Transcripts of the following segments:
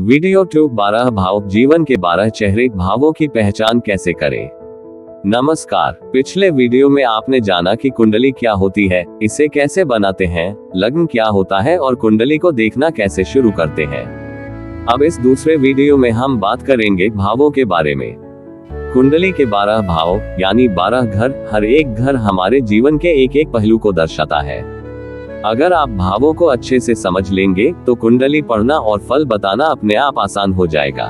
Video 2 12 भाव, जीवन के 12 चेहरे, भावों की पहचान कैसे करें। नमस्कार। पिछले वीडियो में आपने जाना कि कुंडली क्या होती है, इसे कैसे बनाते हैं, लग्न क्या होता है और कुंडली को देखना कैसे शुरू करते हैं। अब इस दूसरे वीडियो में हम बात करेंगे भावों के बारे में। कुंडली के 12 भाव यानी 12 घर, हर एक घर हमारे जीवन के एक एक पहलू को दर्शाता है। अगर आप भावों को अच्छे से समझ लेंगे तो कुंडली पढ़ना और फल बताना अपने आप आसान हो जाएगा।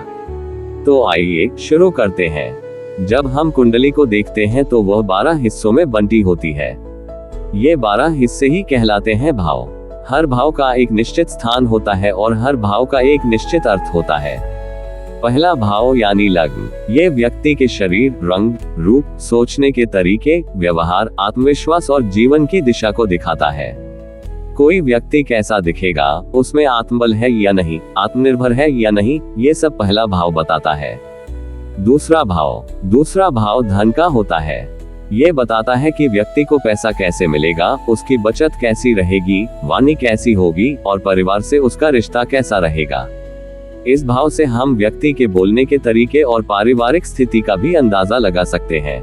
तो आइए शुरू करते हैं। जब हम कुंडली को देखते हैं तो वह 12 हिस्सों में बंटी होती है। ये 12 हिस्से ही कहलाते हैं भाव। हर भाव का एक निश्चित स्थान होता है और हर भाव का एक निश्चित अर्थ होता है। पहला भाव यानी लग्न, ये व्यक्ति के शरीर, रंग, रूप, सोचने के तरीके, व्यवहार, आत्मविश्वास और जीवन की दिशा को दिखाता है। कोई व्यक्ति कैसा दिखेगा, उसमें आत्मबल है या नहीं, आत्मनिर्भर है या नहीं, ये सब पहला भाव बताता है। दूसरा भाव धन का होता है। ये बताता है कि व्यक्ति को पैसा कैसे मिलेगा, उसकी बचत कैसी रहेगी, वाणी कैसी होगी और परिवार से उसका रिश्ता कैसा रहेगा। इस भाव से हम व्यक्ति के बोलने के तरीके और पारिवारिक स्थिति का भी अंदाजा लगा सकते हैं।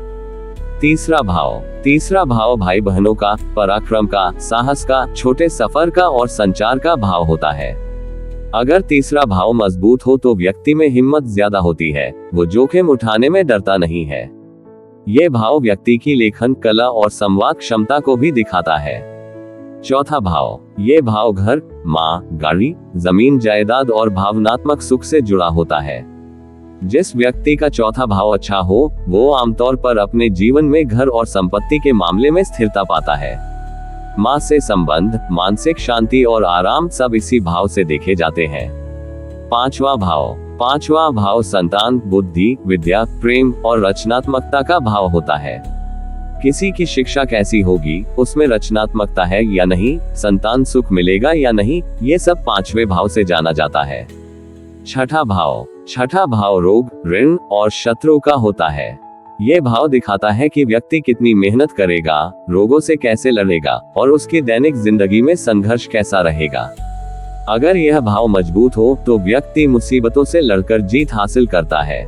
तीसरा भाव भाई बहनों का, पराक्रम का, साहस का, छोटे सफर का और संचार का भाव होता है। अगर तीसरा भाव मजबूत हो तो व्यक्ति में हिम्मत ज्यादा होती है, वो जोखिम उठाने में डरता नहीं है। ये भाव व्यक्ति की लेखन कला और संवाद क्षमता को भी दिखाता है। चौथा भाव, ये भाव घर, माँ, गाड़ी, जमीन, जायदाद और भावनात्मक सुख से जुड़ा होता है। जिस व्यक्ति का चौथा भाव अच्छा हो, वो आमतौर पर अपने जीवन में घर और संपत्ति के मामले में स्थिरता पाता है। माँ से संबंध, मानसिक शांति और आराम सब इसी भाव से देखे जाते हैं। पांचवा भाव संतान, बुद्धि, विद्या, प्रेम और रचनात्मकता का भाव होता है। किसी की शिक्षा कैसी होगी, उसमें रचनात्मकता है या नहीं, संतान सुख मिलेगा या नहीं, ये सब पांचवें भाव से जाना जाता है। छठा भाव रोग, ऋण और शत्रु का होता है। ये भाव दिखाता है कि व्यक्ति कितनी मेहनत करेगा, रोगों से कैसे लड़ेगा और उसकी दैनिक जिंदगी में संघर्ष कैसा रहेगा। अगर यह भाव मजबूत हो तो व्यक्ति मुसीबतों से लड़कर जीत हासिल करता है।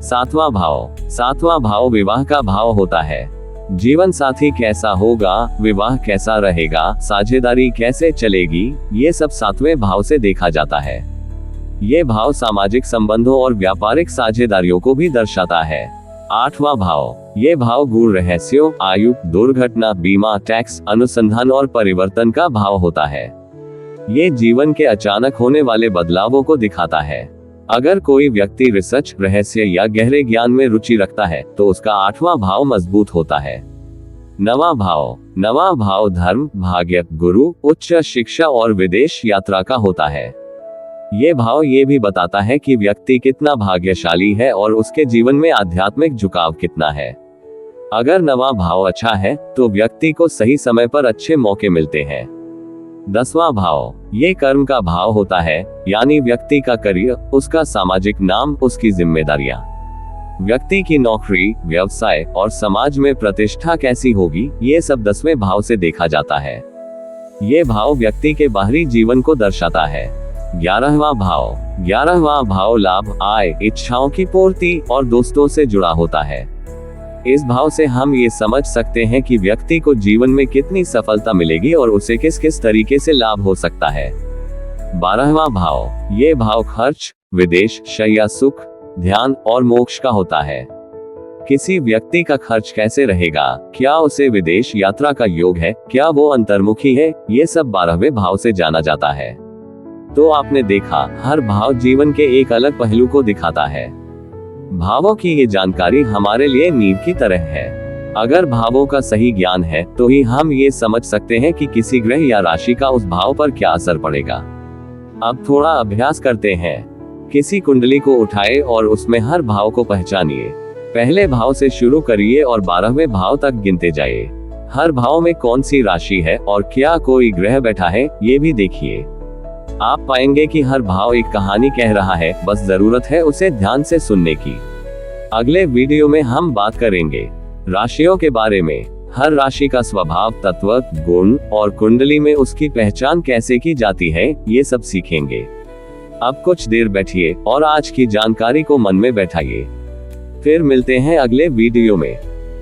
सातवां भाव विवाह का भाव होता है। जीवन साथी कैसा होगा, विवाह कैसा रहेगा, साझेदारी कैसे चलेगी, ये सब सातवें भाव से देखा जाता है। ये भाव सामाजिक संबंधों और व्यापारिक साझेदारियों को भी दर्शाता है। आठवां भाव, ये भाव गुण, रहस्यों, आयु, दुर्घटना, बीमा, टैक्स, अनुसंधान और परिवर्तन का भाव होता है। ये जीवन के अचानक होने वाले बदलावों को दिखाता है। अगर कोई व्यक्ति रिसर्च, रहस्य या गहरे ज्ञान में रुचि रखता है तो उसका 8वां भाव मजबूत होता है। नवां भाव धर्म, भाग्य, गुरु, उच्च शिक्षा और विदेश यात्रा का होता है। ये भाव ये भी बताता है कि व्यक्ति कितना भाग्यशाली है और उसके जीवन में आध्यात्मिक झुकाव कितना है। अगर नवां भाव अच्छा है तो व्यक्ति को सही समय पर अच्छे मौके मिलते हैं। 10वां भाव, ये कर्म का भाव होता है, यानी व्यक्ति का करियर, उसका सामाजिक नाम, उसकी जिम्मेदारियां। व्यक्ति की नौकरी, व्यवसाय और समाज में प्रतिष्ठा कैसी होगी, ये सब 10वें भाव से देखा जाता है। ये भाव व्यक्ति के बाहरी जीवन को दर्शाता है। 11वां भाव लाभ, आय, इच्छाओं की पूर्ति और दोस्तों से जुड़ा होता है। इस भाव से हम ये समझ सकते हैं कि व्यक्ति को जीवन में कितनी सफलता मिलेगी और उसे किस किस तरीके से लाभ हो सकता है। 12वां भाव, ये भाव खर्च, विदेश, शैया सुख, ध्यान और मोक्ष का होता है। किसी व्यक्ति का खर्च कैसे रहेगा, क्या उसे विदेश यात्रा का योग है, क्या वो अंतर्मुखी है, ये सब 12वें भाव से जाना जाता है। तो आपने देखा, हर भाव जीवन के एक अलग पहलू को दिखाता है। भावों की ये जानकारी हमारे लिए नींव की तरह है। अगर भावों का सही ज्ञान है तो ही हम ये समझ सकते हैं कि किसी ग्रह या राशि का उस भाव पर क्या असर पड़ेगा। अब थोड़ा अभ्यास करते हैं। किसी कुंडली को उठाए और उसमें हर भाव को पहचानिए। पहले भाव से शुरू करिए और 12वें भाव तक गिनते जाइए। हर भाव में कौन सी राशि है और क्या कोई ग्रह बैठा है, ये भी देखिए। आप पाएंगे कि हर भाव एक कहानी कह रहा है, बस जरूरत है उसे ध्यान से सुनने की। अगले वीडियो में हम बात करेंगे राशियों के बारे में। हर राशि का स्वभाव, तत्व, गुण और कुंडली में उसकी पहचान कैसे की जाती है, ये सब सीखेंगे। अब कुछ देर बैठिए और आज की जानकारी को मन में बैठाइए। फिर मिलते हैं अगले वीडियो में।